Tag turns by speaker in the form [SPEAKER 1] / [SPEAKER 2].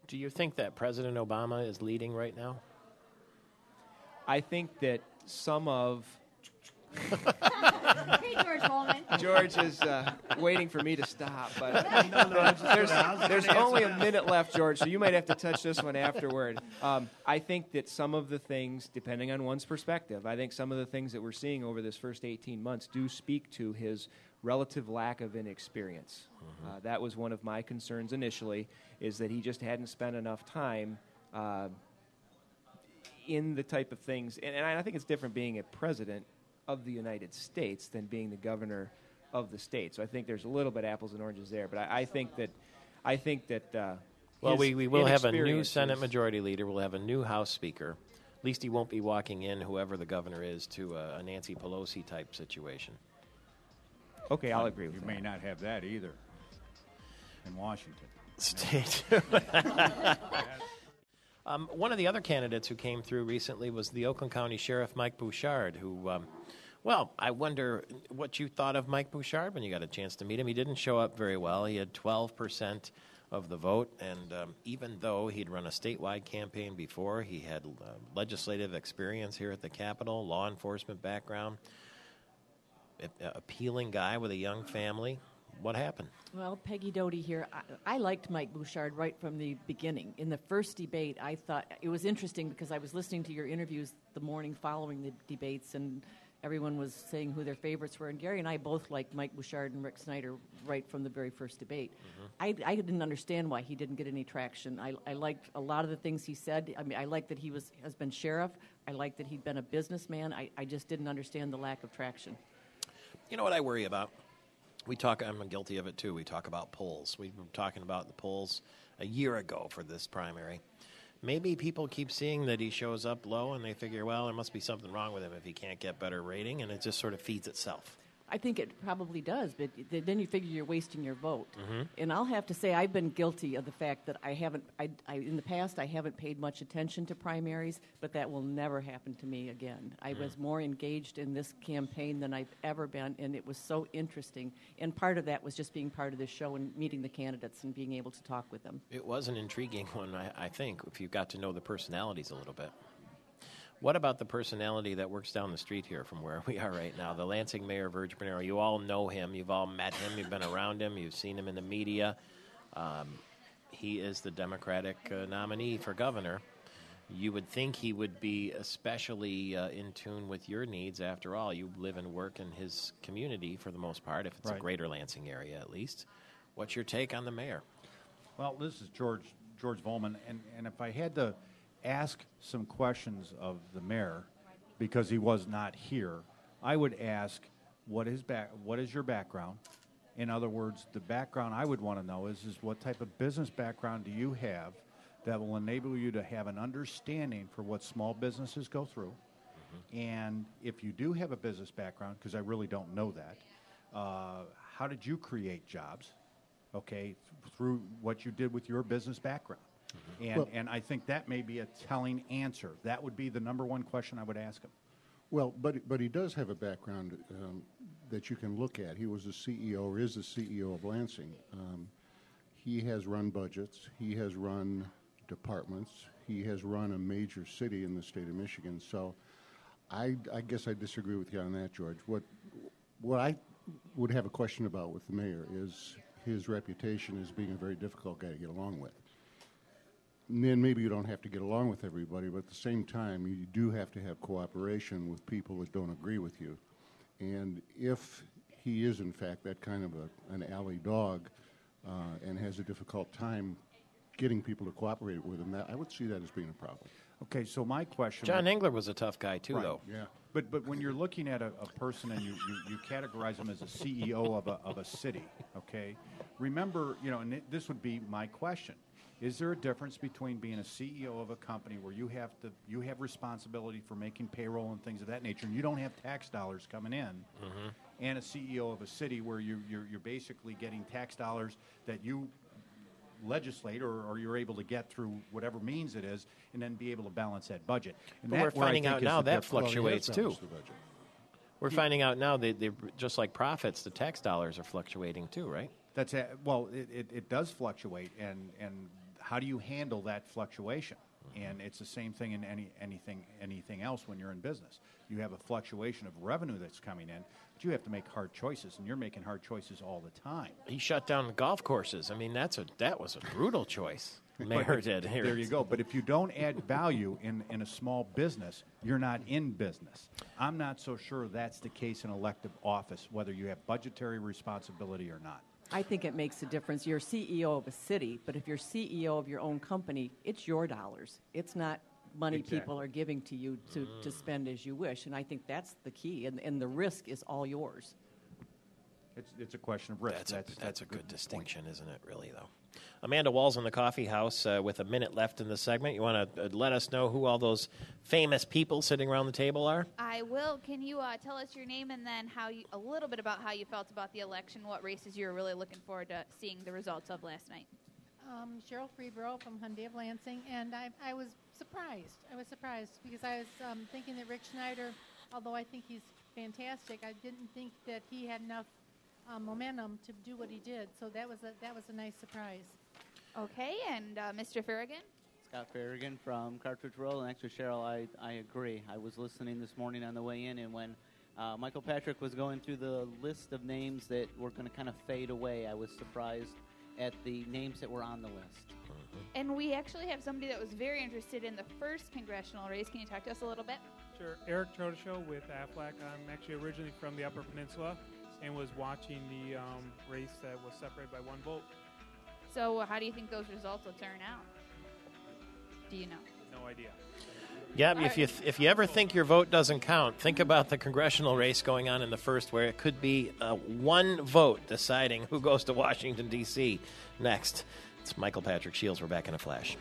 [SPEAKER 1] Do you think that President Obama is leading right now?
[SPEAKER 2] I think that some of...
[SPEAKER 3] Hey, George Bowman.
[SPEAKER 2] George is waiting for me to stop, but there's only a minute left, George, so you might have to touch this one afterward. I think that some of the things, depending on one's perspective, I think some of the things that we're seeing over this first 18 months do speak to his relative lack of inexperience. That was one of my concerns initially, is that he just hadn't spent enough time in the type of things, and I think it's different being a president of the United States than being the governor of the state. So I think there's a little bit apples and oranges there. But I think that
[SPEAKER 1] well, we will have a new Senate Majority Leader. We'll have a new House Speaker. At least he won't be walking in, whoever the governor is, to a Nancy Pelosi type situation.
[SPEAKER 2] Okay, I'll agree with that.
[SPEAKER 4] You may not have that either in Washington.
[SPEAKER 1] Stay tuned. One of the other candidates who came through recently was the Oakland County Sheriff Mike Bouchard, who, well, I wonder what you thought of Mike Bouchard when you got a chance to meet him. He didn't show up very well. He had 12% of the vote, and even though he'd run a statewide campaign before, he had legislative experience here at the Capitol, law enforcement background, appealing guy with a young family. What happened?
[SPEAKER 5] Well, Peggy Doty here. I liked Mike Bouchard right from the beginning. In the first debate, I thought it was interesting because I was listening to your interviews the morning following the debates, and everyone was saying who their favorites were. And Gary and I both liked Mike Bouchard and Rick Snyder right from the very first debate. I didn't understand why he didn't get any traction. I liked a lot of the things he said. I mean, I liked that he has been sheriff. I liked that he'd been a businessman. I just didn't understand the lack of traction.
[SPEAKER 1] You know what I worry about? I'm guilty of it too. We talk about polls. We were talking about the polls a year ago for this primary. Maybe people keep seeing that he shows up low and they figure, well, there must be something wrong with him if he can't get better rating, and it just sort of feeds itself.
[SPEAKER 5] I think it probably does, but then you figure you're wasting your vote. And I'll have to say I've been guilty of the fact that in the past I haven't paid much attention to primaries, but that will never happen to me again. I was more engaged in this campaign than I've ever been, and it was so interesting. And part of that was just being part of this show and meeting the candidates and being able to talk with them.
[SPEAKER 1] It was an intriguing one, I think, if you got to know the personalities a little bit. What about the personality that works down the street here from where we are right now? The Lansing Mayor, Virg Bernero. You all know him. You've all met him. You've been around him. You've seen him in the media. He is the Democratic nominee for governor. You would think he would be especially in tune with your needs. After all, you live and work in his community for the most part, if it's a greater Lansing area at least. What's your take on the mayor?
[SPEAKER 4] Well, this is George Volman, and if I had to ask some questions of the mayor, because he was not here, I would ask, what is your background? In other words, the background I would want to know is what type of business background do you have that will enable you to have an understanding for what small businesses go through? And if you do have a business background, because I really don't know that, how did you create jobs, through what you did with your business background? And I think that may be a telling answer. That would be the number one question I would ask him.
[SPEAKER 6] Well, but he does have a background that you can look at. He was the CEO, or is the CEO of Lansing. He has run budgets. He has run departments. He has run a major city in the state of Michigan. So I guess I disagree with you on that, George. What I would have a question about with the mayor is his reputation as being a very difficult guy to get along with. And then maybe you don't have to get along with everybody, but at the same time, you do have to have cooperation with people that don't agree with you. And if he is, in fact, that kind of an alley dog and has a difficult time getting people to cooperate with him, I would see that as being a problem.
[SPEAKER 4] Okay, so my question...
[SPEAKER 1] John Engler was a tough guy, too, though.
[SPEAKER 4] Yeah. But when you're looking at a person and you categorize him as a CEO of a city, okay, remember, and this would be my question. Is there a difference between being a CEO of a company where you have responsibility for making payroll and things of that nature, and you don't have tax dollars coming in, and a CEO of a city where you're basically getting tax dollars that you legislate or you're able to get through whatever means it is, and then be able to balance that budget? And
[SPEAKER 1] but we're finding out now that fluctuates too. We're finding out now that just like profits, the tax dollars are fluctuating too, right?
[SPEAKER 4] It does fluctuate, and how do you handle that fluctuation? And it's the same thing in anything else when you're in business. You have a fluctuation of revenue that's coming in, but you have to make hard choices, and you're making hard choices all the time.
[SPEAKER 1] He shut down golf courses. I mean, that was a brutal choice. Mayor did here.
[SPEAKER 4] There you go. But if you don't add value in a small business, you're not in business. I'm not so sure that's the case in elective office, whether you have budgetary responsibility or not.
[SPEAKER 5] I think it makes a difference. You're CEO of a city, but if you're CEO of your own company, it's your dollars. It's not money people are giving to you to spend as you wish. And I think that's the key. And the risk is all yours.
[SPEAKER 4] It's a question of risk.
[SPEAKER 1] That's a good distinction, isn't it, really, though? Amanda Wall's in the coffee house with a minute left in the segment. You want to let us know who all those famous people sitting around the table are?
[SPEAKER 3] I will. Can you tell us your name and then a little bit about how you felt about the election, what races you were really looking forward to seeing the results of last night?
[SPEAKER 7] Cheryl Freeborough from Hyundai of Lansing, and I was surprised. I was surprised because I was thinking that Rick Schneider, although I think he's fantastic, I didn't think that he had enough momentum to do what he did. So that was a nice surprise.
[SPEAKER 3] Okay, and Mr. Farragon?
[SPEAKER 8] Scott Farragon from Cartridge Road. And actually, Cheryl, I agree. I was listening this morning on the way in, and when Michael Patrick was going through the list of names that were going to kind of fade away, I was surprised at the names that were on the list.
[SPEAKER 3] And we actually have somebody that was very interested in the first congressional race. Can you talk to us a little bit?
[SPEAKER 9] Sure. Eric Trodeshow with Aflac. I'm actually originally from the Upper Peninsula and was watching the race that was separated by one vote.
[SPEAKER 3] So how do you think those results will turn out? Do you know?
[SPEAKER 9] No idea.
[SPEAKER 1] Yeah, if you ever think your vote doesn't count, think about the congressional race going on in the first, where it could be one vote deciding who goes to Washington, D.C. next. It's Michael Patrick Shields. We're back in a flash.